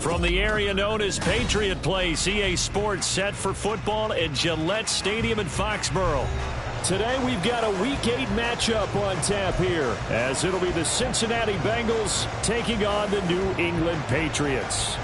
From the area known as Patriot Place, EA Sports set for football at Gillette Stadium in Foxborough. Today we've got a Week 8 matchup on tap here, as it'll be the Cincinnati Bengals taking on the New England Patriots.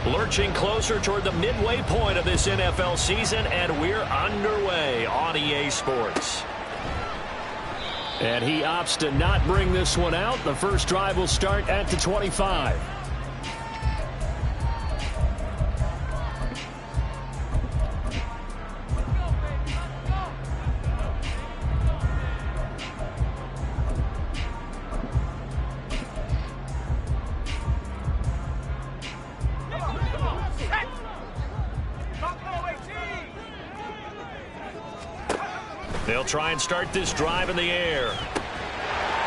Lurching closer toward the midway point of this NFL season, and we're underway on EA Sports. And he opts to not bring this one out. The first drive will start at the 25. They'll try and start this drive in the air.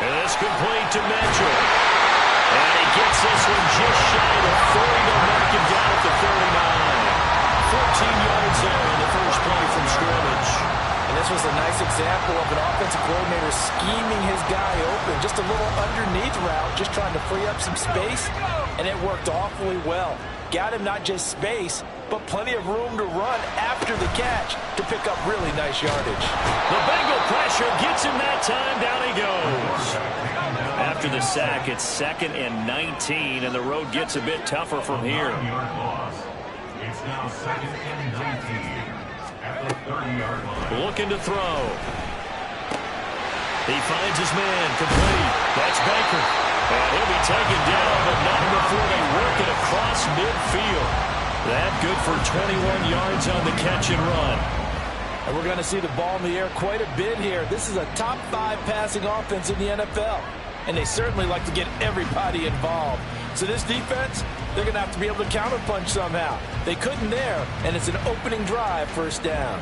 And this complete to Mitchell. And he gets this one just shy of 40 to mark him down at the 39. 14 yards there on the first play from scrimmage. And this was a nice example of an offensive coordinator scheming his guy open. Just a little underneath route, just trying to free up some space. And it worked awfully well. Got him not just space, but plenty of room to run after the catch to pick up really nice yardage. The Bengal pressure gets him that time. Down he goes. After the sack, it's 2nd and 19, and the road gets a bit tougher from here. It's now 2nd and 19 at the 30-yard line. Looking to throw. He finds his man complete. That's Baker. And he'll be taken down, but not before they work it across midfield. That good for 21 yards on the catch and run. And we're going to see the ball in the air quite a bit here. This is a top 5 passing offense in the NFL. And they certainly like to get everybody involved. So this defense, they're going to have to be able to counterpunch somehow. They couldn't there, and it's an opening drive, first down.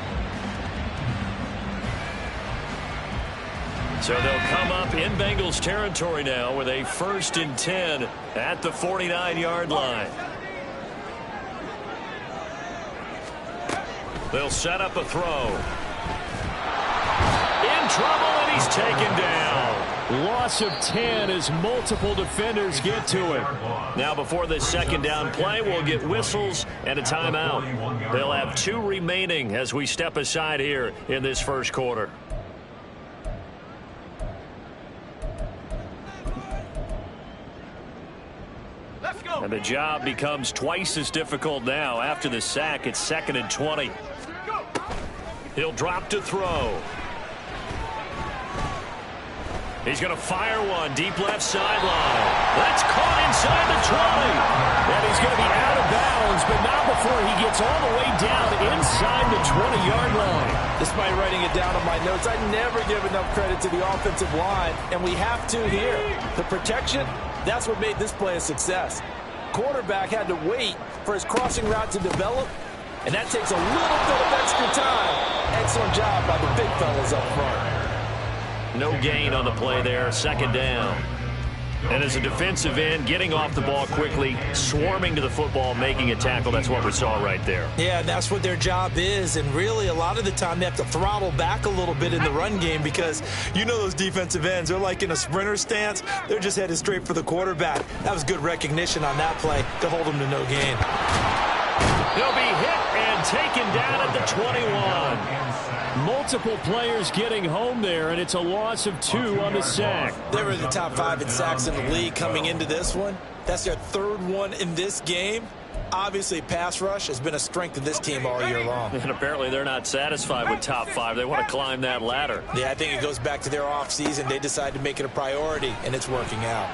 So they'll come up in Bengals territory now with a 1st and 10 at the 49-yard line. They'll set up a throw. In trouble, and he's taken down. Loss of 10 as multiple defenders get to him. Now before this second down play, we'll get whistles and a timeout. They'll have 2 remaining as we step aside here in this first quarter. And the job becomes twice as difficult now. After the sack, it's 2nd and 20. He'll drop to throw. He's going to fire one deep left sideline. That's caught inside the 20. And he's going to be out of bounds, but not before he gets all the way down inside the 20-yard line. Despite writing it down on my notes, I never give enough credit to the offensive line, and we have to here. The protection, that's what made this play a success. Quarterback had to wait for his crossing route to develop, and that takes a little bit of extra time. Excellent job by the big fellas up front. No gain on the play there, 2nd down. And as a defensive end, getting off the ball quickly, swarming to the football, making a tackle, that's what we saw right there. Yeah, and that's what their job is, and really a lot of the time they have to throttle back a little bit in the run game because you know those defensive ends, they're like in a sprinter stance, they're just headed straight for the quarterback. That was good recognition on that play to hold them to no gain. He'll be hit and taken down at the 21. Multiple players getting home there, and it's a loss of 2 on the sack. They were in the top 5 in sacks in the league coming into this one. That's their 3rd one in this game. Obviously, pass rush has been a strength of this team all year long. And apparently they're not satisfied with top 5. They want to climb that ladder. Yeah, I think it goes back to their offseason. They decided to make it a priority, and it's working out.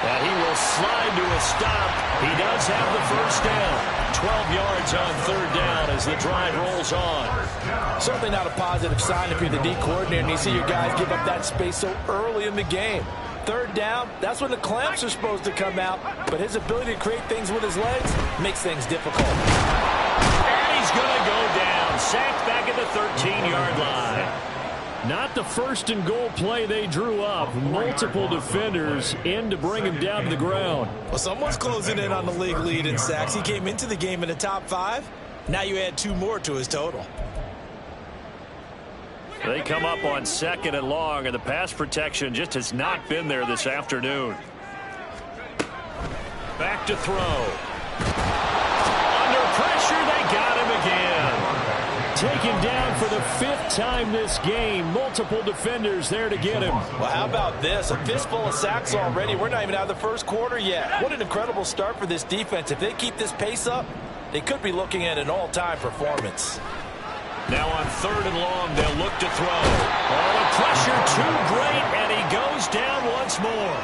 And he will slide to a stop. He does have the first down. 12 yards on 3rd down as the drive rolls on. Certainly not a positive sign if you're the D coordinator and you see your guys give up that space so early in the game. 3rd down, that's when the clamps are supposed to come out, but his ability to create things with his legs makes things difficult. And he's going to go down. Sacked back at the 13-yard line. Not the first and goal play they drew up. Multiple defenders in to bring him down to the ground. Well, someone's closing in on the league lead in sacks. He came into the game in the top 5. Now you add 2 more to his total. They come up on 2nd and long, and the pass protection just has not been there this afternoon. Back to throw. Under pressure, they got him again. Taken down for the 5th time this game. Multiple defenders there to get him. Well, how about this? A fistful of sacks already. We're not even out of the first quarter yet. What an incredible start for this defense. If they keep this pace up, they could be looking at an all-time performance. Now on 3rd and long, they'll look to throw. Oh, the pressure too great, and he goes down once more.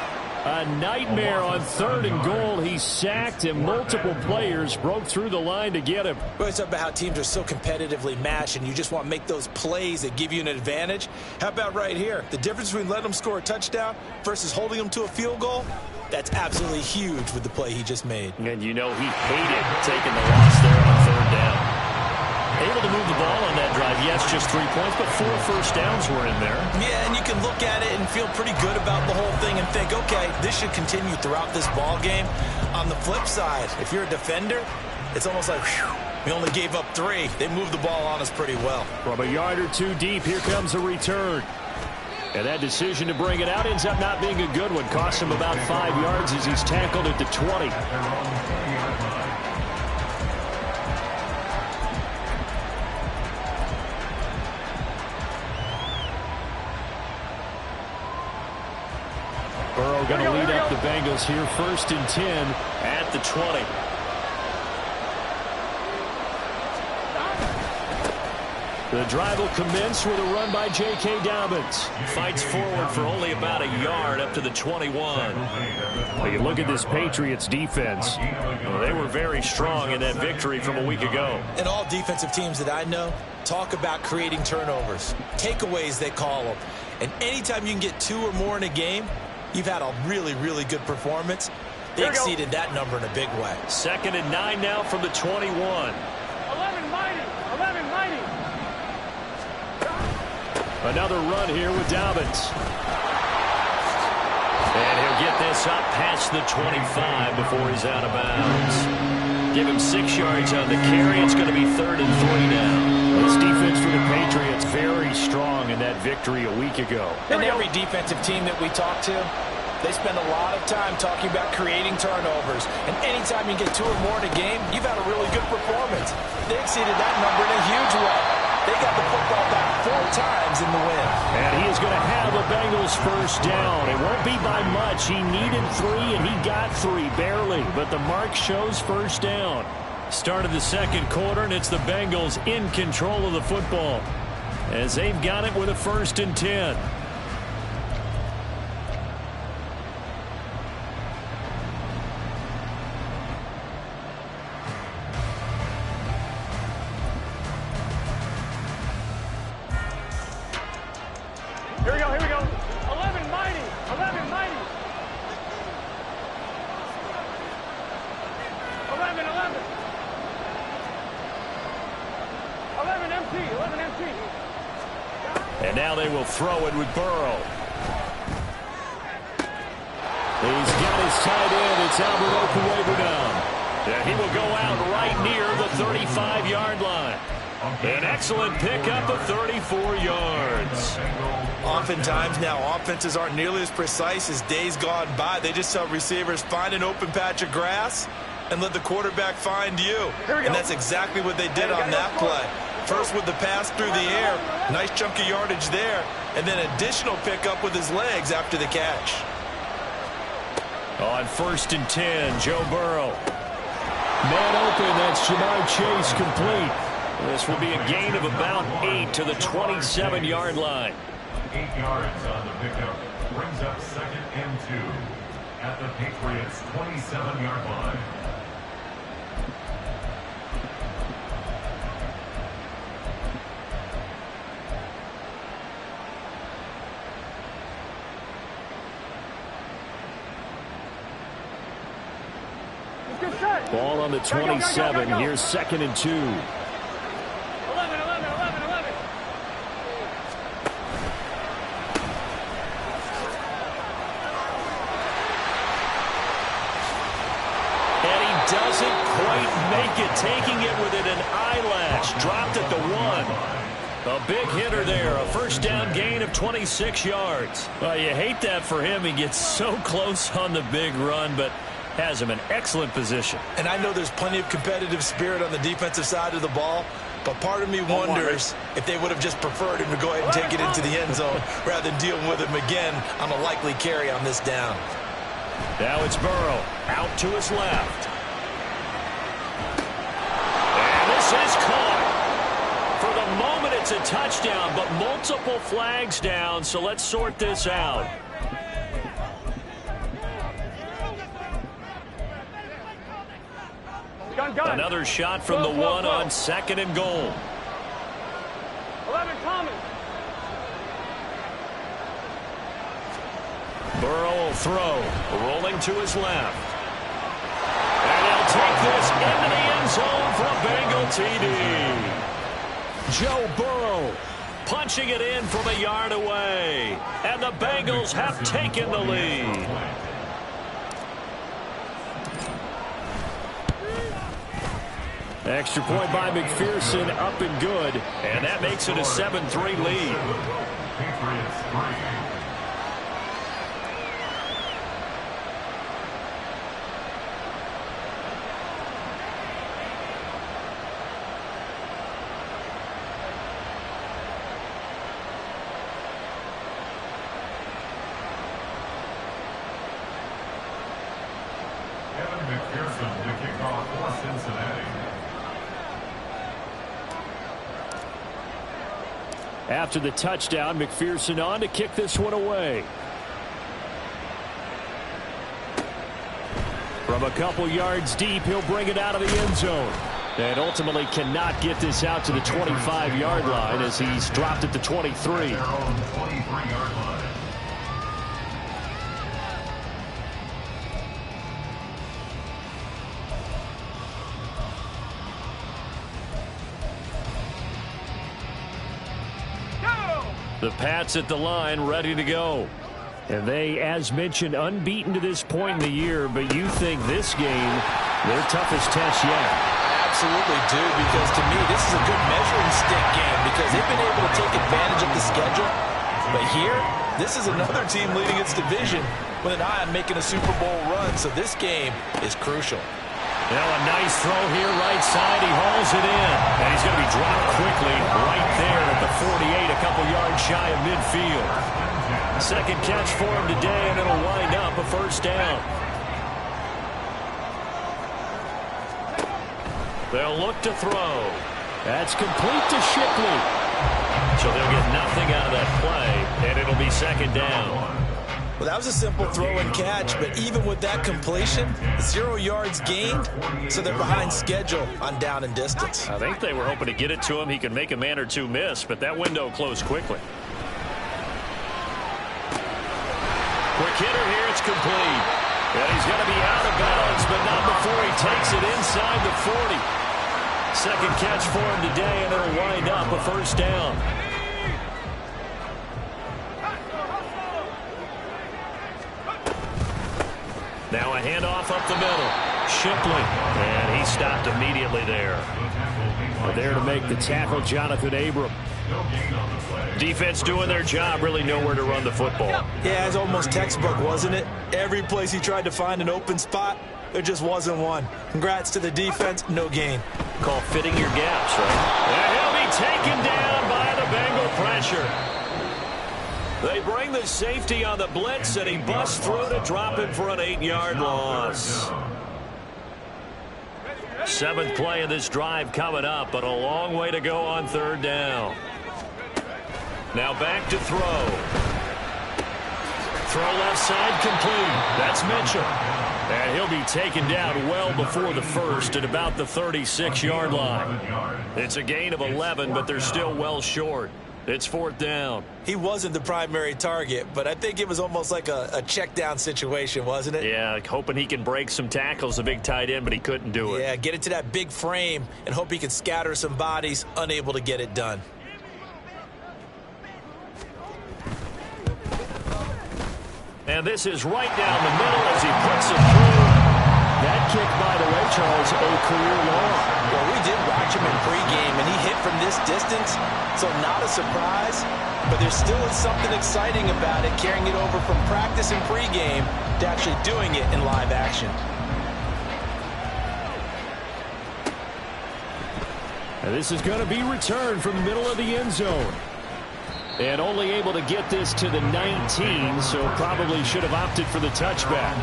A nightmare on 3rd and goal. He's sacked, and multiple players broke through the line to get him. Well, it's about how teams are so competitively matched, and you just want to make those plays that give you an advantage. How about right here? The difference between letting them score a touchdown versus holding them to a field goal? That's absolutely huge with the play he just made. And you know he hated taking the loss there on 3rd down. Able to move the ball on that drive. Yes, just 3 points, but 4 first downs were in there. Yeah, and you can look at it and feel pretty good about the whole thing and think, okay, this should continue throughout this ball game. On the flip side, if you're a defender, it's almost like, whew, we only gave up 3. They moved the ball on us pretty well. From a yard or 2 deep, here comes a return. And that decision to bring it out ends up not being a good one. Costs him about 5 yards as he's tackled at the 20. Burrow going to lead up the Bengals here. 1st and 10 at the 20. The drive will commence with a run by J.K. Dobbins. Fights forward for only about a yard up to the 21. Well, you look at this Patriots defense. Well, they were very strong in that victory from a week ago. And all defensive teams that I know talk about creating turnovers. Takeaways, they call them. And anytime you can get 2 or more in a game, you've had a really, really good performance. They exceeded that number in a big way. 2nd and 9 now from the 21. 11 mighty. Another run here with Dobbins. And he'll get this up past the 25 before he's out of bounds. Give him 6 yards on the carry. It's going to be 3rd and 3 now. This defense for the Patriots very strong in that victory a week ago. And every defensive team that we talk to, they spend a lot of time talking about creating turnovers. And anytime you get 2 or more in a game, you've had a really good performance. They exceeded that number in a huge way. They got the football back 4 times in the win. And he is going to have a Bengals first down. It won't be by much. He needed 3, and he got 3, barely. But the mark shows first down. Start of the 2nd quarter, and it's the Bengals in control of the football as they've got it with a 1st and 10. Here we go. 11 mighty. 11 empty. And now they will throw it with Burrow. He's got his tight end. It's Albert Okwuegbunam down. And he will go out right near the 35-yard line. An excellent pickup of 34 yards. Oftentimes now, offenses aren't nearly as precise as days gone by. They just tell receivers, find an open patch of grass and let the quarterback find you. And that's exactly what they did on that play. First with the pass through the air, nice chunk of yardage there, and then additional pickup with his legs after the catch. On 1st and 10, Joe Burrow. Man open, that's Jamar Chase complete. This will be a gain of about 8 to the 27-yard line. 8 yards on the pickup brings up 2nd and 2 at the Patriots' 27-yard line. Ball on the 27. Here's 2nd and 2. 11. doesn't quite make it, taking it within an eyelash. Dropped at the 1. A big hitter there, a first down gain of 26 yards. Well, you hate that for him. He gets so close on the big run, but has him in excellent position. And I know there's plenty of competitive spirit on the defensive side of the ball, but part of me wonders if they would have just preferred him to go ahead and take it into the end zone rather than dealing with him again on a likely carry on this down. Now it's Burrow out to his left. And this is caught. For the moment, it's a touchdown, but multiple flags down, so let's sort this out. Gun. Another shot from the 1 on 2nd and goal. 11 coming. Burrow will throw, rolling to his left. And he'll take this into the end zone for a Bengal TD. Joe Burrow punching it in from a yard away. And the Bengals have taken the lead. Extra point by McPherson, up and good. And that makes it a 7-3 lead. Patriots 3. Evan McPherson to kick off for Cincinnati. After the touchdown, McPherson on to kick this one away. From a couple yards deep, he'll bring it out of the end zone. And ultimately cannot get this out to the 25-yard line as he's dropped at the 23. Their own 23-yard line. The Pats at the line, ready to go. And they, as mentioned, unbeaten to this point in the year, but you think this game, their toughest test yet. Absolutely do, because to me, this is a good measuring stick game because they've been able to take advantage of the schedule. But here, this is another team leading its division with an eye on making a Super Bowl run, so this game is crucial. Now a nice throw here right side. He hauls it in. And he's going to be dropped quickly right there at the 48, a couple yards shy of midfield. Second catch for him today, and it'll wind up a first down. They'll look to throw. That's complete to Shipley. So they'll get nothing out of that play, and it'll be second down. Well, that was a simple throw and catch, but even with that completion, 0 yards gained, so they're behind schedule on down and distance. I think they were hoping to get it to him. He could make a man or two miss, but that window closed quickly. Quick hitter here, it's complete. And he's going to be out of bounds, but not before he takes it inside the 40. Second catch for him today, and it'll wind up a first down. Now a handoff up the middle. Shipley. And he stopped immediately there. There to make the tackle, Jonathan Abram. Defense doing their job, really nowhere to run the football. Yeah, it's almost textbook, wasn't it? Every place he tried to find an open spot, there just wasn't one. Congrats to the defense, no gain. Call fitting your gaps, right? And he'll be taken down by the Bengal pressure. They bring the safety on the blitz, and he busts through to drop him for an 8-yard loss. Seventh play of this drive coming up, but a long way to go on third down. Now back to throw. Throw left side complete. That's Mitchell. And he'll be taken down well before the first at about the 36-yard line. It's a gain of 11, but they're still well short. It's fourth down. He wasn't the primary target, but I think it was almost like a check down situation, wasn't it? Yeah, hoping he can break some tackles, a big tight end, but he couldn't do it. Yeah, get into that big frame and hope he can scatter some bodies, unable to get it done. And this is right down the middle as he puts it through. That kick, by the way, Charles, career long. Well, we did watch him in pregame, and he hit from this distance, so not a surprise. But there still is something exciting about it, carrying it over from practice and pregame to actually doing it in live action. And this is going to be returned from the middle of the end zone. And only able to get this to the 19, so probably should have opted for the touchback.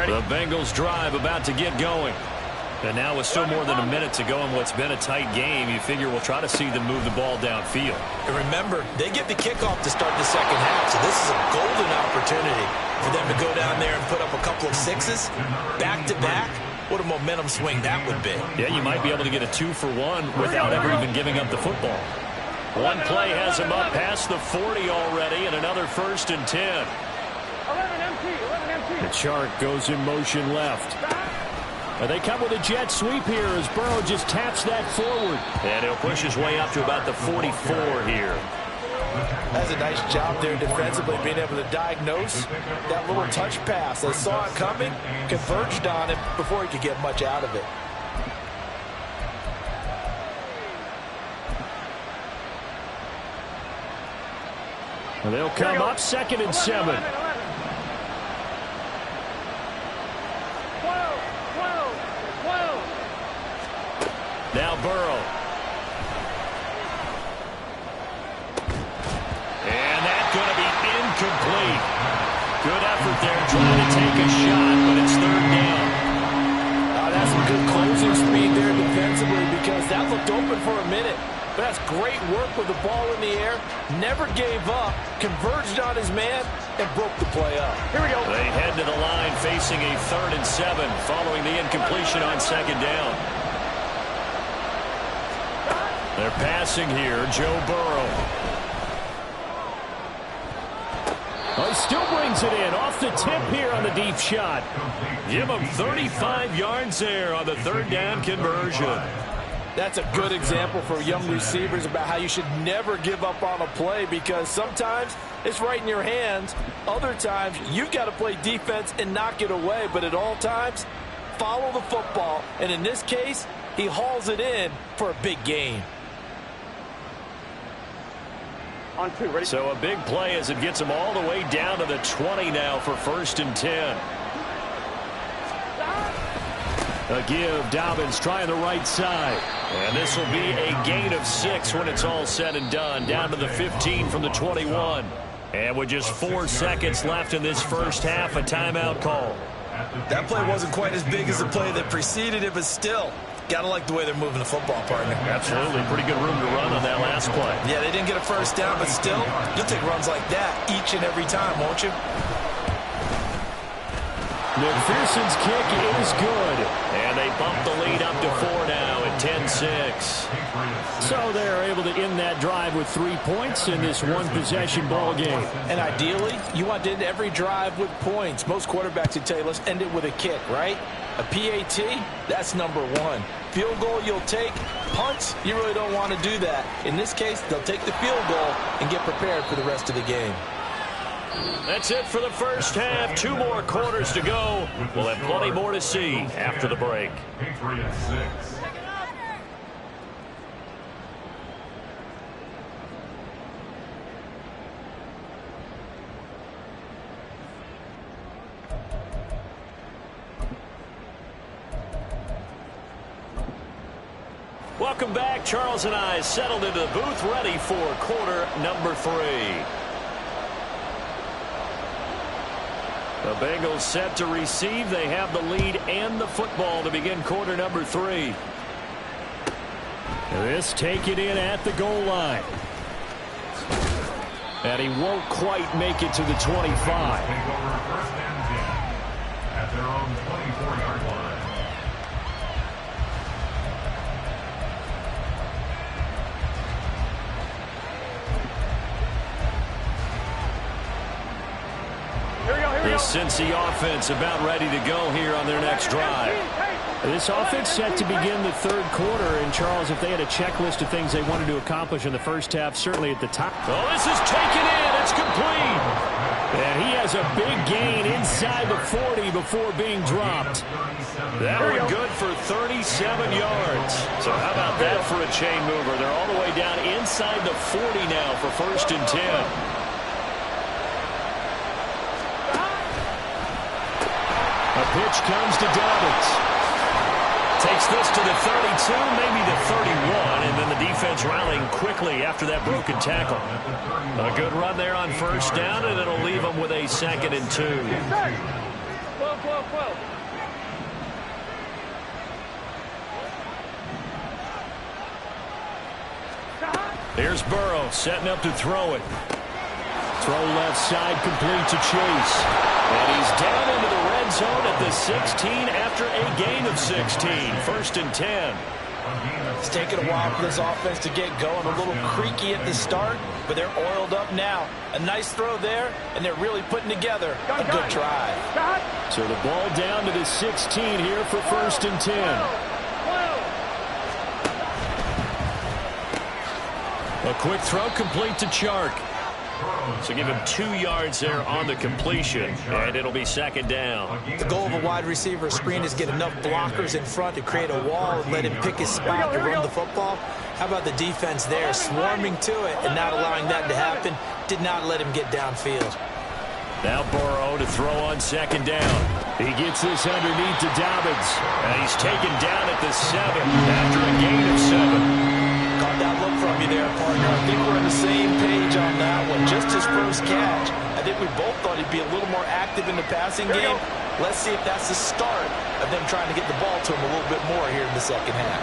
The Bengals drive about to get going. And now with still more than a minute to go in what's been a tight game, you figure we'll try to see them move the ball downfield. And remember, they get the kickoff to start the second half, so this is a golden opportunity for them to go down there and put up a couple of sixes back-to-back. What a momentum swing that would be. Yeah, you might be able to get a 2-for-1 without ever even giving up the football. One play has him up past the 40 already, and another 1st and 10. 11 empty. The chart goes in motion left. They come with a jet sweep here as Burrow just taps that forward. And he'll push his way up to about the 44 here. That's a nice job there defensively, being able to diagnose that little touch pass. They saw it coming, converged on him before he could get much out of it. And they'll come up 2nd and 7. 12. Now Burrow. And that's going to be incomplete. Good effort there trying to take a shot, but it's 3rd down. That's some good closing speed there defensively, because that looked open for a minute. But that's great work with the ball in the air. Never gave up, converged on his man, and broke the play up. Here we go. They head to the line facing a 3rd and 7 following the incompletion on 2nd down. They're passing here, Joe Burrow. Oh, he still brings it in off the tip here on the deep shot. Give him 35 yards there on the 3rd down conversion. That's a good example for young receivers about how you should never give up on a play, because sometimes it's right in your hands. Other times you've got to play defense and knock it away. But at all times, follow the football. And in this case, he hauls it in for a big gain. On 2, ready? So a big play as it gets him all the way down to the 20 now for 1st and 10. A give, Dobbins trying the right side. And this will be a gain of 6 when it's all said and done. Down to the 15 from the 21. And with just 4 seconds left in this first half, a timeout call. That play wasn't quite as big as the play that preceded it, but still, gotta like the way they're moving the football, partner. Absolutely. Pretty good room to run on that last play. Yeah, they didn't get a 1st down, but still, you'll take runs like that each and every time, won't you? McPherson's kick is good. And they bump the lead up to 4 now at 10-6. So they're able to end that drive with 3 points in this one-possession ball game. And ideally, you want to end every drive with points. Most quarterbacks would tell you, let's end it with a kick, right? A PAT, that's number 1. Field goal you'll take. Punts, you really don't want to do that. In this case, they'll take the field goal and get prepared for the rest of the game. That's it for the first half. 2 more quarters to go. We'll have plenty more to see after the break. Patriots 6. Welcome back. Charles and I settled into the booth, ready for quarter number 3. The Bengals set to receive. They have the lead and the football to begin quarter number 3. This taken in at the goal line. And he won't quite make it to the 25. Take over 1st and 10 at their own 24-yard line. The Cincy offense about ready to go here on their next drive. This offense set to begin the third quarter. And, Charles, if they had a checklist of things they wanted to accomplish in the first half, certainly at the top. Oh, this is taken in. It's complete. And he has a big gain inside the 40 before being dropped. That one good for 37 yards. So how about that for a chain mover? They're all the way down inside the 40 now for 1st and 10. A pitch comes to Dobbins. Takes this to the 32, maybe the 31, and then the defense rallying quickly after that broken tackle. A good run there on 1st down, and it'll leave them with a 2nd and 2. 12. Here's Burrow setting up to throw it. Throw left side, complete to Chase. And he's down into the red zone at the 16 after a gain of 16. 1st and 10. It's taken a while for this offense to get going. A little creaky at the start, but they're oiled up now. A nice throw there, and they're really putting together a good drive. So the ball down to the 16 here for 1st and 10. A quick throw complete to Chark. So give him 2 yards there on the completion, and it'll be 2nd down. The goal of a wide receiver screen is get enough blockers in front to create a wall and let him pick his spot to run the football. How about the defense there, swarming to it and not allowing that to happen? Did not let him get downfield. Now Burrow to throw on 2nd down. He gets this underneath to Dobbins, and he's taken down at the 7 after a gain of 7. Got that look from you there, partner. I think we're on the same page on that one. Just his first catch. I think we both thought he'd be a little more active in the passing game. Let's see if that's the start of them trying to get the ball to him a little bit more here in the second half.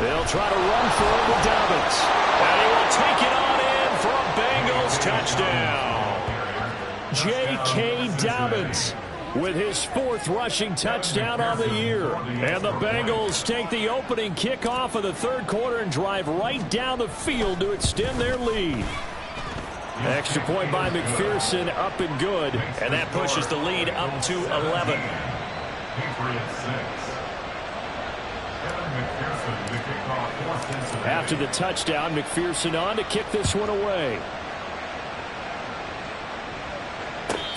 They'll try to run for it with Dobbins. And he will take it on in for a Bengals touchdown. J.K. Dobbins with his 4th rushing touchdown on the year. And the Bengals take the opening kickoff of the third quarter and drive right down the field to extend their lead. Extra point by McPherson, up and good. And that pushes the lead up to 11. After the touchdown, McPherson on to kick this one away.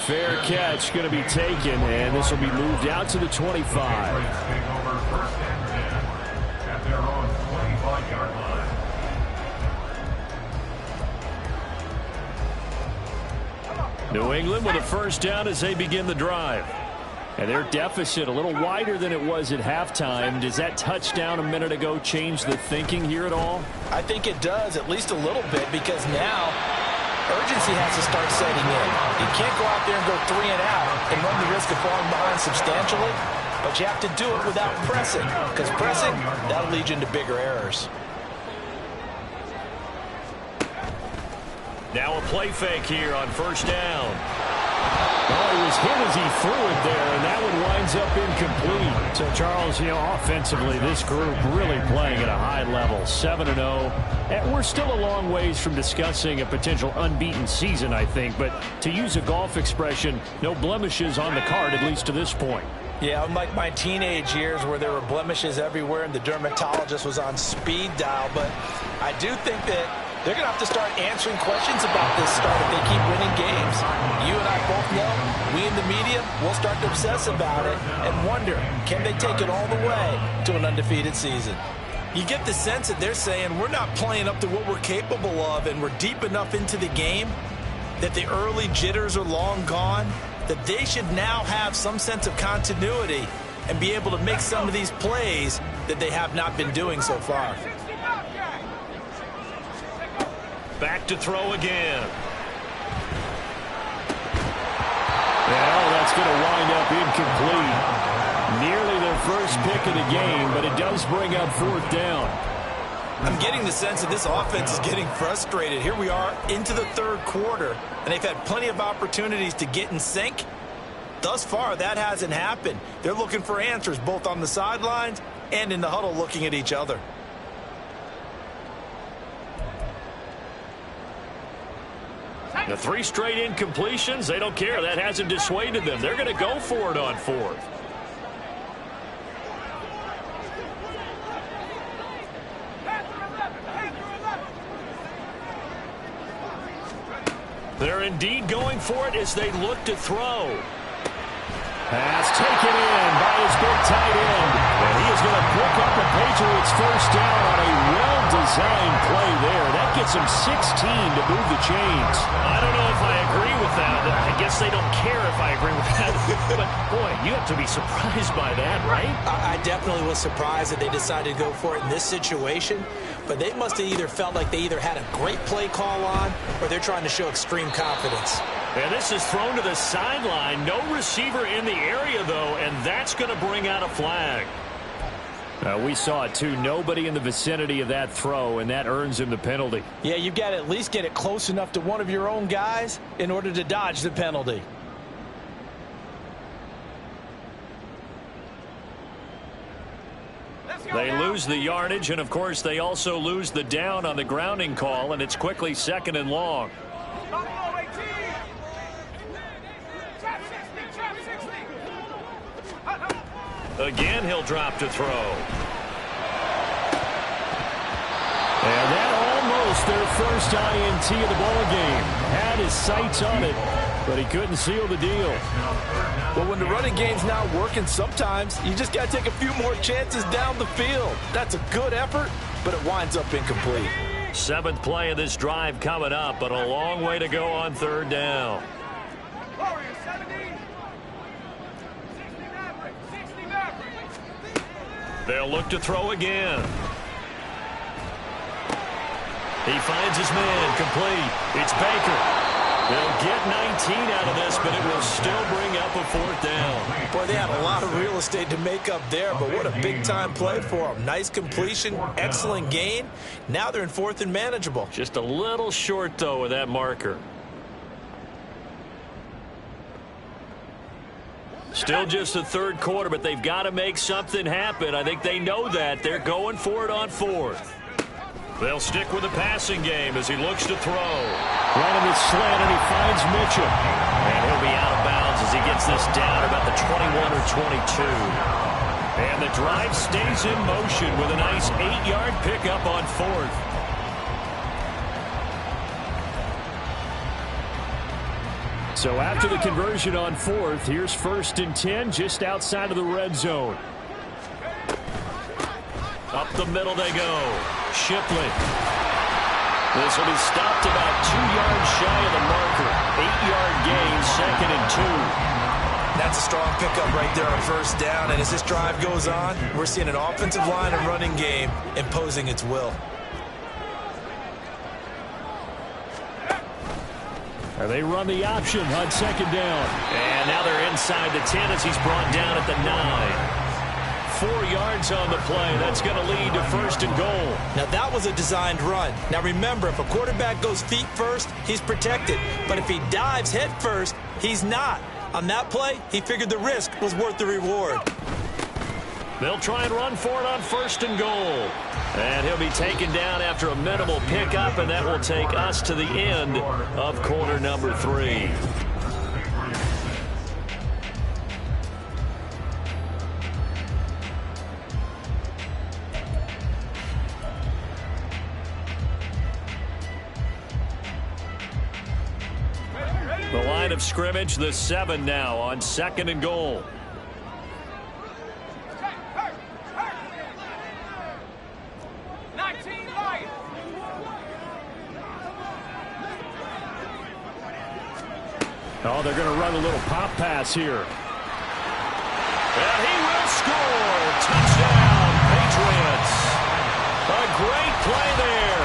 Fair catch going to be taken, and this will be moved out to the 25. New England with a 1st down as they begin the drive. And their deficit a little wider than it was at halftime. Does that touchdown a minute ago change the thinking here at all? I think it does, at least a little bit, because now urgency has to start setting in. You can't go out there and go 3 and out and run the risk of falling behind substantially, but you have to do it without pressing, because pressing, that'll lead you into bigger errors. Now a play fake here on 1st down. Oh, he was hit as he threw it there, and that one winds up incomplete. So, Charles, offensively, this group really playing at a high level, 7-0. And we're still a long ways from discussing a potential unbeaten season, I think. But to use a golf expression, no blemishes on the card, at least to this point. Yeah, unlike my teenage years where there were blemishes everywhere and the dermatologist was on speed dial. But I do think that they're going to have to start answering questions about this start if they keep winning games. You and I both know, we in the media, will start to obsess about it and wonder, can they take it all the way to an undefeated season? You get the sense that they're saying we're not playing up to what we're capable of, and we're deep enough into the game that the early jitters are long gone, that they should now have some sense of continuity and be able to make some of these plays that they have not been doing so far. Back to throw again. Well, that's going to wind up incomplete. Nearly their first pick of the game, but it does bring up 4th down. I'm getting the sense that this offense is getting frustrated. Here we are into the third quarter, and they've had plenty of opportunities to get in sync. Thus far, that hasn't happened. They're looking for answers both on the sidelines and in the huddle looking at each other. The 3 straight incompletions, they don't care. That hasn't dissuaded them. They're going to go for it on 4th. They're indeed going for it as they look to throw. Pass taken in by his big tight end. And he is going to pick up the Patriots first down on a well-designed play there. That gets him 16 to move the chains. I don't know if I agree with that. I guess they don't care if I agree with that. But, boy, you have to be surprised by that, right? I definitely was surprised that they decided to go for it in this situation. But they must have either felt like they either had a great play call on or they're trying to show extreme confidence. And this is thrown to the sideline. No receiver in the area, though, and that's going to bring out a flag. We saw it, too. Nobody in the vicinity of that throw, and that earns him the penalty. Yeah, you've got to at least get it close enough to one of your own guys in order to dodge the penalty. They lose the yardage, and, of course, they also lose the down on the grounding call, and it's quickly 2nd and long. Again, he'll drop to throw. And that almost their first INT of the ballgame. Had his sights on it, but he couldn't seal the deal. Well, when the running game's not working, sometimes you just got to take a few more chances down the field. That's a good effort, but it winds up incomplete. 7th play of this drive coming up, but a long way to go on 3rd down. They'll look to throw again. He finds his man, complete. It's Baker. They'll get 19 out of this, but it will still bring up a 4th down. Boy, they had a lot of real estate to make up there, but what a big-time play for them. Nice completion, excellent gain. Now they're in 4th and manageable. Just a little short, though, with that marker. Still just the 3rd quarter, but they've got to make something happen. I think they know that. They're going for it on 4th. They'll stick with the passing game as he looks to throw. Running the slant, and he finds Mitchell. And he'll be out of bounds as he gets this down about the 21 or 22. And the drive stays in motion with a nice 8-yard pickup on 4th. So after the conversion on 4th, here's 1st and 10 just outside of the red zone. Up the middle they go. Shipley. This will be stopped about 2 yards shy of the marker. 8-yard gain, 2nd and 2. That's a strong pickup right there on 1st down. And as this drive goes on, we're seeing an offensive line and running game imposing its will. They run the option on 2nd down. And now they're inside the 10 as he's brought down at the 9. 4 yards on the play. That's going to lead to 1st and goal. Now, that was a designed run. Now, remember, if a quarterback goes feet first, he's protected. But if he dives head first, he's not. On that play, he figured the risk was worth the reward. They'll try and run for it on 1st and goal. And he'll be taken down after a minimal pickup, and that will take us to the end of quarter number 3. The line of scrimmage, the 7 now on 2nd and goal. Oh, they're going to run a little pop pass here. And he will score. Touchdown, Patriots. A great play there.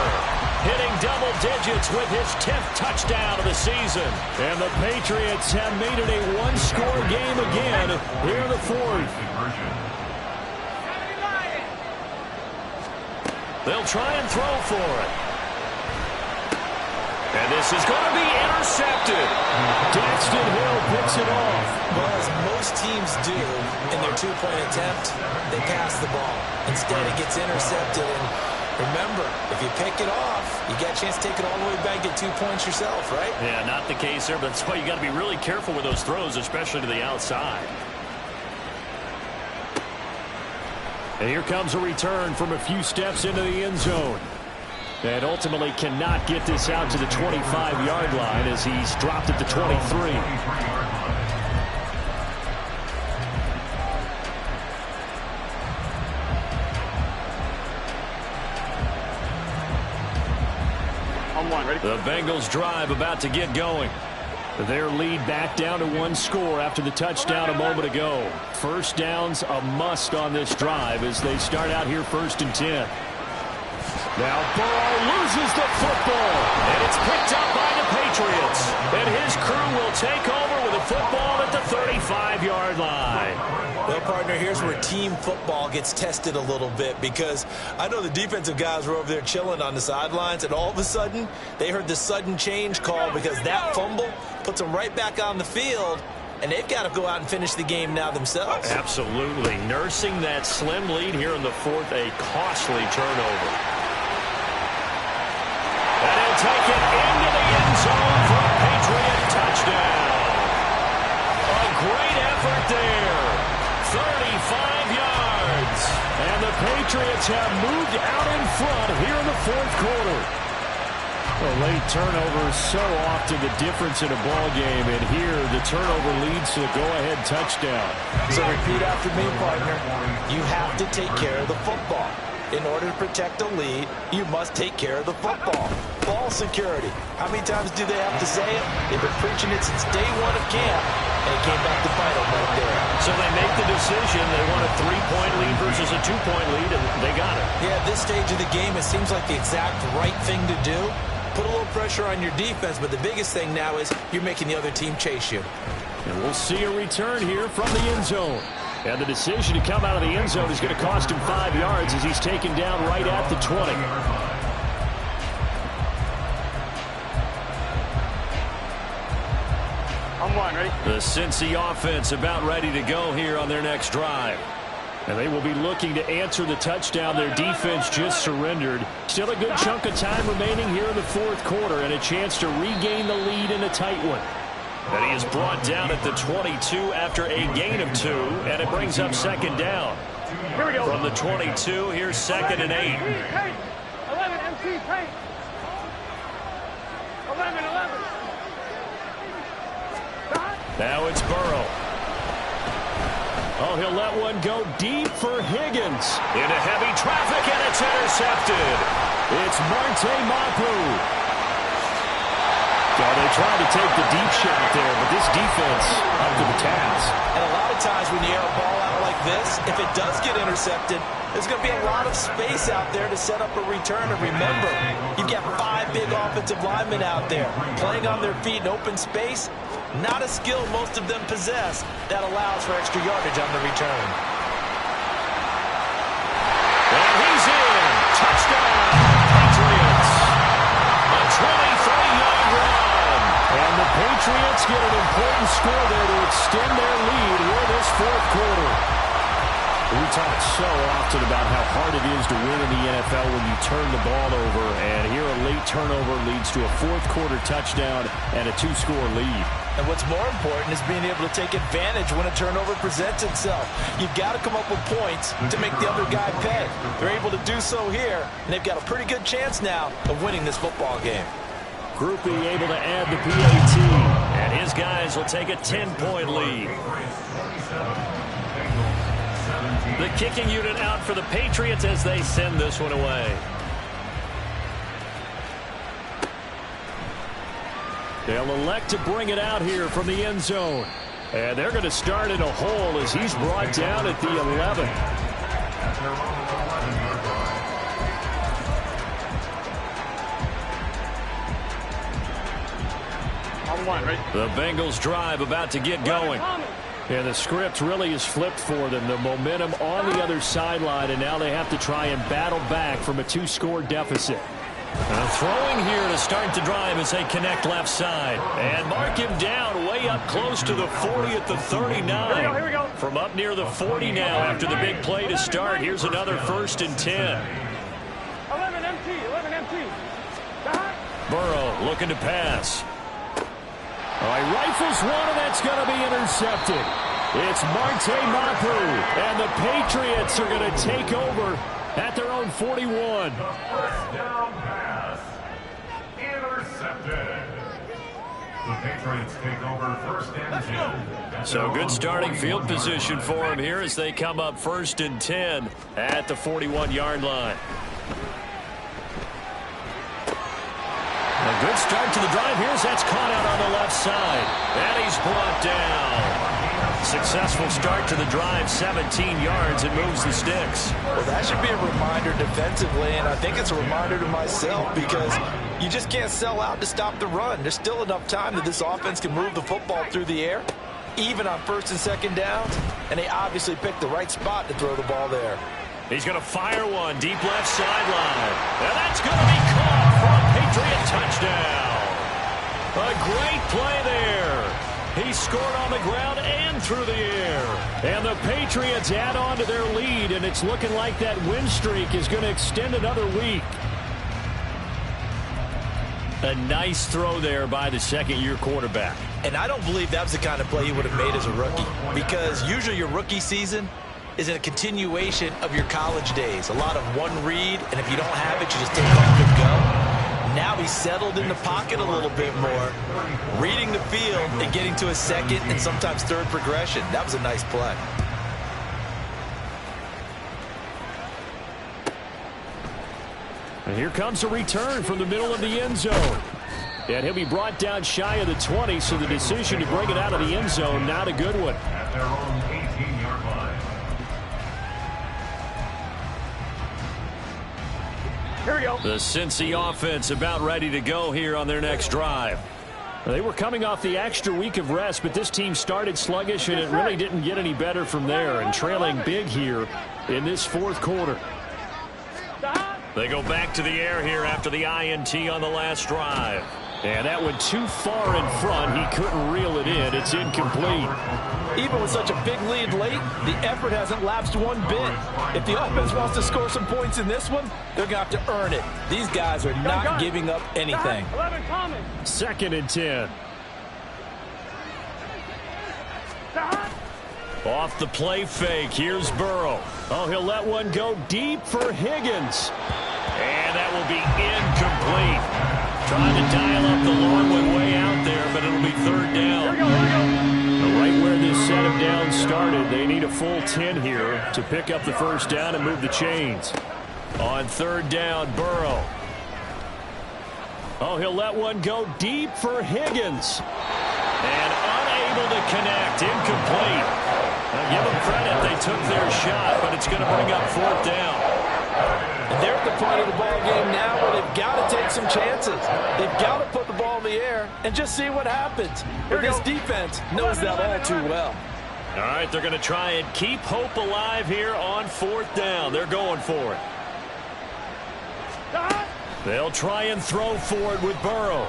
Hitting double digits with his 10th touchdown of the season. And the Patriots have made it a one-score game again here in the 4th. They'll try and throw for it. And this is going to be intercepted. Daxton Hill picks it off. Well, as most teams do in their two-point attempt, they pass the ball. Instead, it gets intercepted. And remember, if you pick it off, you get a chance to take it all the way back, get 2 points yourself, right? Yeah, not the case there, but that's why you got to be really careful with those throws, especially to the outside. And here comes a return from a few steps into the end zone. And ultimately cannot get this out to the 25-yard line as he's dropped at the 23. The Bengals drive about to get going. Their lead back down to one score after the touchdown a moment ago. First down's a must on this drive as they start out here 1st and 10. Now Burrow loses the football, and it's picked up by the Patriots. And his crew will take over with a football at the 35-yard line. Well, partner, here's where team football gets tested a little bit, because I know the defensive guys were over there chilling on the sidelines, and all of a sudden, they heard the sudden change call because that fumble puts them right back on the field, and they've got to go out and finish the game now themselves. Absolutely. Nursing that slim lead here in the 4th, a costly turnover. And he'll take it into the end zone for a Patriot touchdown. A great effort there. 35 yards. And the Patriots have moved out in front here in the 4th quarter. A late turnover is so often the difference in a ball game, and here the turnover leads to a go-ahead touchdown. So repeat after me, partner. You have to take care of the football. In order to protect a lead, you must take care of the football. Ball security. How many times do they have to say it? They've been preaching it since day one of camp, and it came back to bite them right there. So they make the decision. They want a 3-point lead versus a 2-point lead, and they got it. Yeah, at this stage of the game, it seems like the exact right thing to do. Put a little pressure on your defense, but the biggest thing now is you're making the other team chase you. And we'll see a return here from the end zone. And the decision to come out of the end zone is going to cost him 5 yards as he's taken down right at the 20. I'm one, ready? The Cincy offense about ready to go here on their next drive. And they will be looking to answer the touchdown their defense just surrendered. Still a good chunk of time remaining here in the 4th quarter and a chance to regain the lead in a tight one. And he is brought down at the 22 after a gain of 2, and it brings up 2nd down. Here we go. From the 22, here's 2nd and 8. Paint. 11, MC, paint. 11. Now it's Burrow. Oh, he'll let one go deep for Higgins. Into heavy traffic, and it's intercepted. It's Marte Mapu. So they tried to take the deep shot there, but this defense up to the task. And a lot of times when you air a ball out like this, if it does get intercepted, there's going to be a lot of space out there to set up a return. And remember, you've got 5 big offensive linemen out there playing on their feet in open space. Not a skill most of them possess that allows for extra yardage on the return. And he's in. Touchdown, Patriots. A 23-yard run. And the Patriots get an important score there to extend their lead here this 4th quarter. We talk so often about how hard it is to win in the NFL when you turn the ball over, and here a late turnover leads to a 4th quarter touchdown and a 2-score lead. And what's more important is being able to take advantage when a turnover presents itself. You've got to come up with points to make the other guy pay. They're able to do so here, and they've got a pretty good chance now of winning this football game. Groupie able to add the PAT. And his guys will take a 10-point lead. The kicking unit out for the Patriots as they send this one away. They'll elect to bring it out here from the end zone. And they're going to start in a hole as he's brought down at the 11. I'm one, ready? The Bengals drive about to get going. And the script really is flipped for them. The momentum on the other sideline, and now they have to try and battle back from a 2-score deficit. Throwing here to start the drive as they connect left side. And mark him down way up close to the 40 at the 39. Here we go. From up near the 40 now after the big play to start. Here's another 1st and 10. 11 MT. Burrow looking to pass. All right, rifles one, and that's going to be intercepted. It's Marte Mapu, and the Patriots are going to take over at their own 41. First down pass. intercepted. The Patriots take over first and 10. So good starting field position for him here as they come up first and 10 at the 41-yard line. A good start to the drive here as that's caught out on the left side. And he's brought down. Successful start to the drive, 17 yards, and moves the sticks. Well, that should be a reminder defensively, and I think it's a reminder to myself because you just can't sell out to stop the run. There's still enough time that this offense can move the football through the air, even on first and second downs, and they obviously picked the right spot to throw the ball there. He's going to fire one deep left sideline, and that's going to be caught for a Patriot touchdown. A great play there. He scored on the ground and through the air. And the Patriots add on to their lead, and it's looking like that win streak is going to extend another week. A nice throw there by the second-year quarterback. And I don't believe that was the kind of play he would have made as a rookie, because usually your rookie season is a continuation of your college days. A lot of one read, and if you don't have it, you just take off and go. Now he's settled in the pocket a little bit more, reading the field and getting to his second and sometimes third progression. That was a nice play. And here comes a return from the middle of the end zone. And he'll be brought down shy of the 20, so the decision to bring it out of the end zone, not a good one. At their own 18-yard line. Here we go. The Cincy offense about ready to go here on their next drive. They were coming off the extra week of rest, but this team started sluggish, and it really didn't get any better from there, and trailing big here in this fourth quarter. They go back to the air here after the INT on the last drive. And that went too far in front. He couldn't reel it in. It's incomplete. Even with such a big lead late, the effort hasn't lapsed one bit. If the offense wants to score some points in this one, they're going to have to earn it. These guys are not giving up anything. 11 coming. Second and 10. Off the play fake, here's Burrow. Oh, he'll let one go deep for Higgins. And that will be incomplete. Trying to dial up the long one way out there, but it'll be third down. Here we go. Right where this set of downs started, they need a full 10 here to pick up the first down and move the chains. On third down, Burrow. Oh, he'll let one go deep for Higgins. And unable to connect, incomplete. Now give them credit, they took their shot, but it's going to bring up fourth down. And they're at the point of the ball game now where they've got to take some chances. They've got to put the ball in the air and just see what happens. But this defense knows that all too well. All right, they're going to try and keep hope alive here on fourth down. They're going for it. They'll try and throw for it with Burrow.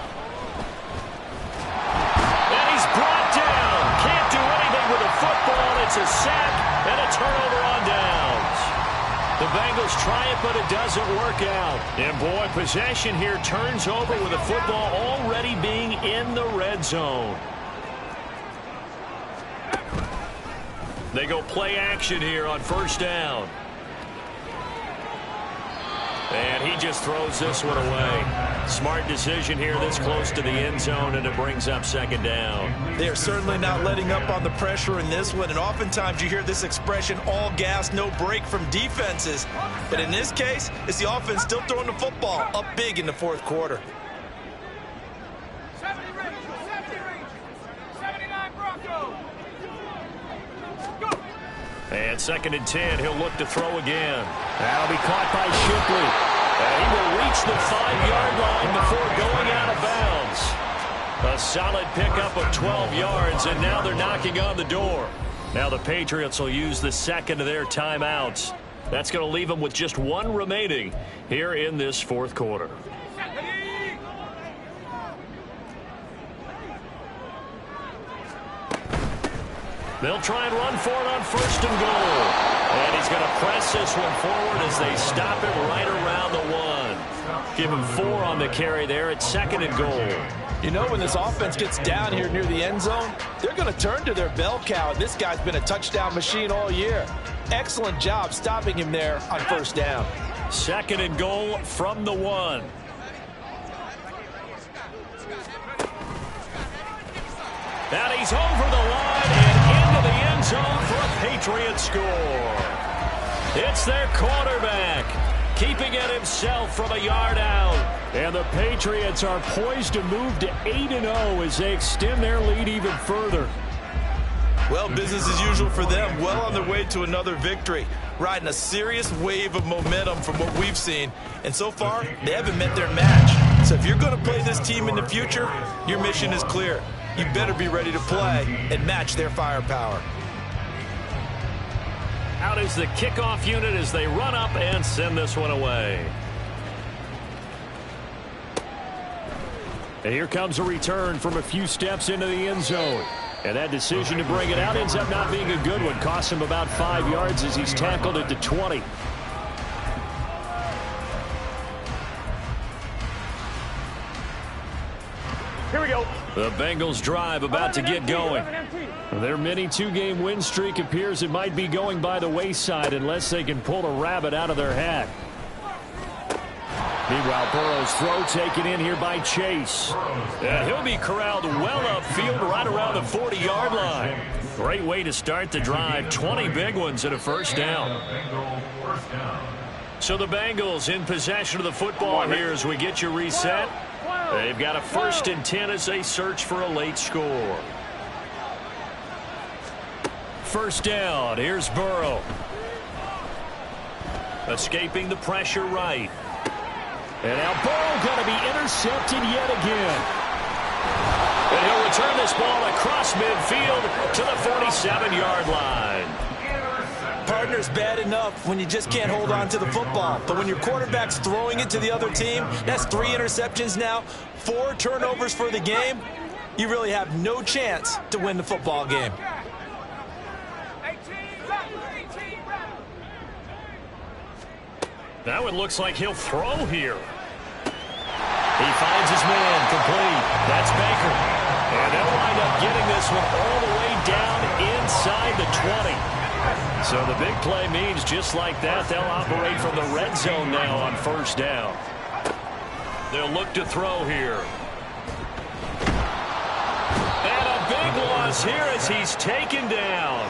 And he's brought down. Can't do anything with the football. It's a sack and a turnover on downs. The Bengals try it, but it doesn't work out. And boy, possession here turns over with the football already being in the red zone. They go play action here on first down. And he just throws this one away. Smart decision here this close to the end zone, and it brings up second down. They are certainly not letting up on the pressure in this one, and oftentimes you hear this expression, all gas, no break from defenses. But in this case, it's the offense still throwing the football up big in the fourth quarter. 70 Rangers. 79 Broncos. Go. And second and 10, he'll look to throw again. That'll be caught by Shipley. And he will reach the 5-yard line before going out of bounds. A solid pickup of 12 yards, and now they're knocking on the door. Now the Patriots will use the second of their timeouts. That's going to leave them with just one remaining here in this fourth quarter. They'll try and run for it on first and goal. And he's going to press this one forward as they stop it right around the 1. Give him 4 on the carry there at second and goal. You know, when this offense gets down here near the end zone, they're going to turn to their bell cow. This guy's been a touchdown machine all year. Excellent job stopping him there on first down. Second and goal from the 1. And he's over the line and into the end zone for a Patriot score. It's their quarterback, keeping it himself from a yard out. And the Patriots are poised to move to 8-0 as they extend their lead even further. Well, business as usual for them. Well on their way to another victory. Riding a serious wave of momentum from what we've seen. And so far, they haven't met their match. So if you're going to play this team in the future, your mission is clear. You better be ready to play and match their firepower. Out is the kickoff unit as they run up and send this one away. And here comes a return from a few steps into the end zone. And that decision to bring it out ends up not being a good one. Costs him about 5 yards as he's tackled at the 20. Here we go. The Bengals drive about to get going. Their mini two-game win streak appears it might be going by the wayside unless they can pull a rabbit out of their hat. Meanwhile, Burrow's throw taken in here by Chase. And he'll be corralled well upfield right around the 40-yard line. Great way to start the drive. 20 big ones and a first down. So the Bengals in possession of the football here as we get you reset. They've got a 1st and 10 as they search for a late score. First down. Here's Burrow. Escaping the pressure right. And now Burrow going to be intercepted yet again. And he'll return this ball across midfield to the 47-yard line. Partner's bad enough when you just can't hold on to the football. But when your quarterback's throwing it to the other team, that's 3 interceptions now, 4 turnovers for the game. You really have no chance to win the football game. Now it looks like he'll throw here. He finds his man complete. That's Baker. And they'll wind up getting this one all the way down inside the 20. So the big play means just like that, they'll operate from the red zone now on first down. They'll look to throw here. And a big loss here as he's taken down.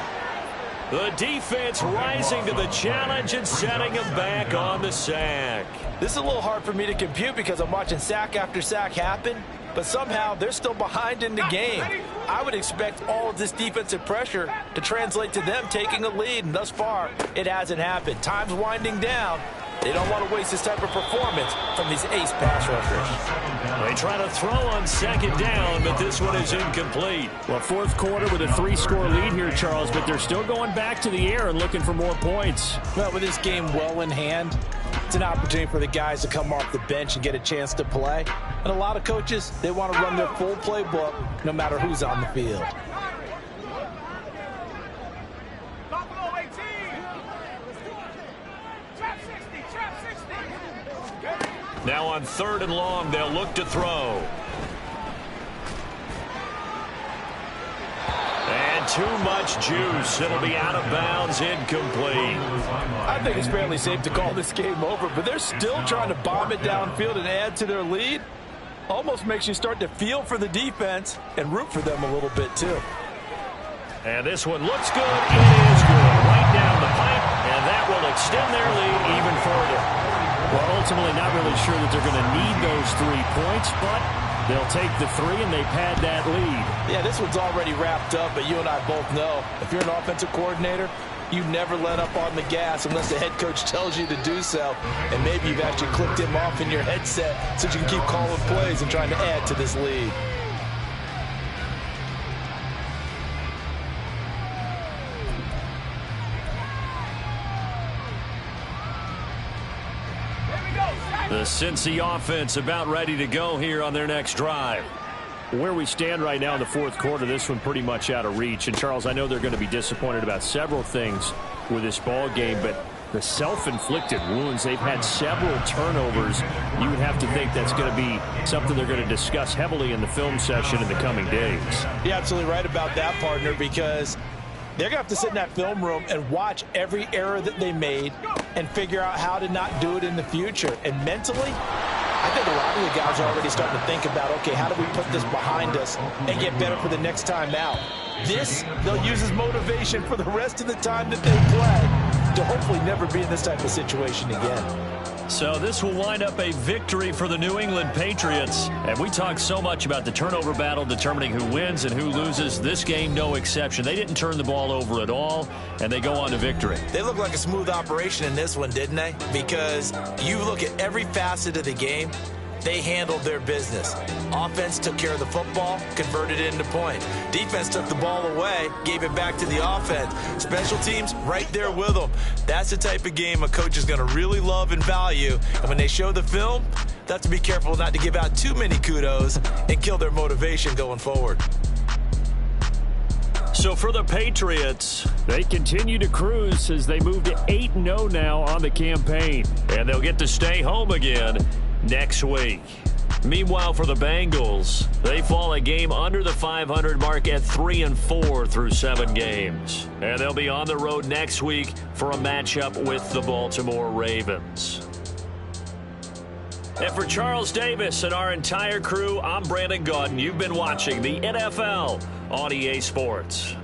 The defense rising to the challenge and setting him back on the sack. This is a little hard for me to compute because I'm watching sack after sack happen, but somehow they're still behind in the game. I would expect all of this defensive pressure to translate to them taking a lead, and thus far, it hasn't happened. Time's winding down. They don't want to waste this type of performance from these ace pass rushers. They try to throw on second down, but this one is incomplete. Well, fourth quarter with a 3-score lead here, Charles, but they're still going back to the air and looking for more points. Well, with this game well in hand, it's an opportunity for the guys to come off the bench and get a chance to play. And a lot of coaches, they want to run their full playbook no matter who's on the field. Now on 3rd and long, they'll look to throw. And too much juice. It'll be out of bounds, incomplete. I think it's fairly safe to call this game over, but they're still trying to bomb it downfield and add to their lead. Almost makes you start to feel for the defense and root for them a little bit too. And this one looks good. It is good. Right down the pipe, and that will extend their lead even further. Well, ultimately not really sure that they're going to need those 3 points, but they'll take the 3 and they pad that lead. Yeah, this one's already wrapped up, but you and I both know if you're an offensive coordinator, you never let up on the gas unless the head coach tells you to do so. And maybe you've actually clicked him off in your headset so you can keep calling plays and trying to add to this lead. The Cincy offense about ready to go here on their next drive. Where we stand right now in the fourth quarter, this one pretty much out of reach. And, Charles, I know they're going to be disappointed about several things with this ball game, but the self-inflicted wounds, they've had several turnovers. You would have to think that's going to be something they're going to discuss heavily in the film session in the coming days. You're absolutely right about that, partner, because they're going to have to sit in that film room and watch every error that they made and figure out how to not do it in the future. And mentally, I think a lot of the guys are already starting to think about, okay, how do we put this behind us and get better for the next time out? This, they'll use as motivation for the rest of the time that they play to hopefully never be in this type of situation again. So this will wind up a victory for the New England Patriots. And we talk so much about the turnover battle determining who wins and who loses. This game, no exception. They didn't turn the ball over at all, and they go on to victory. They look like a smooth operation in this one, didn't they? Because you look at every facet of the game, they handled their business. Offense took care of the football, converted it into points. Defense took the ball away, gave it back to the offense. Special teams, right there with them. That's the type of game a coach is going to really love and value. And when they show the film, they have to be careful not to give out too many kudos and kill their motivation going forward. So for the Patriots, they continue to cruise as they move to 8-0 now on the campaign. And they'll get to stay home again next week. Meanwhile, for the Bengals, they fall a game under the 500 mark at 3-4 through 7 games. And they'll be on the road next week for a matchup with the Baltimore Ravens. And for Charles Davis and our entire crew, I'm Brandon Gaudin. You've been watching the NFL on EA Sports.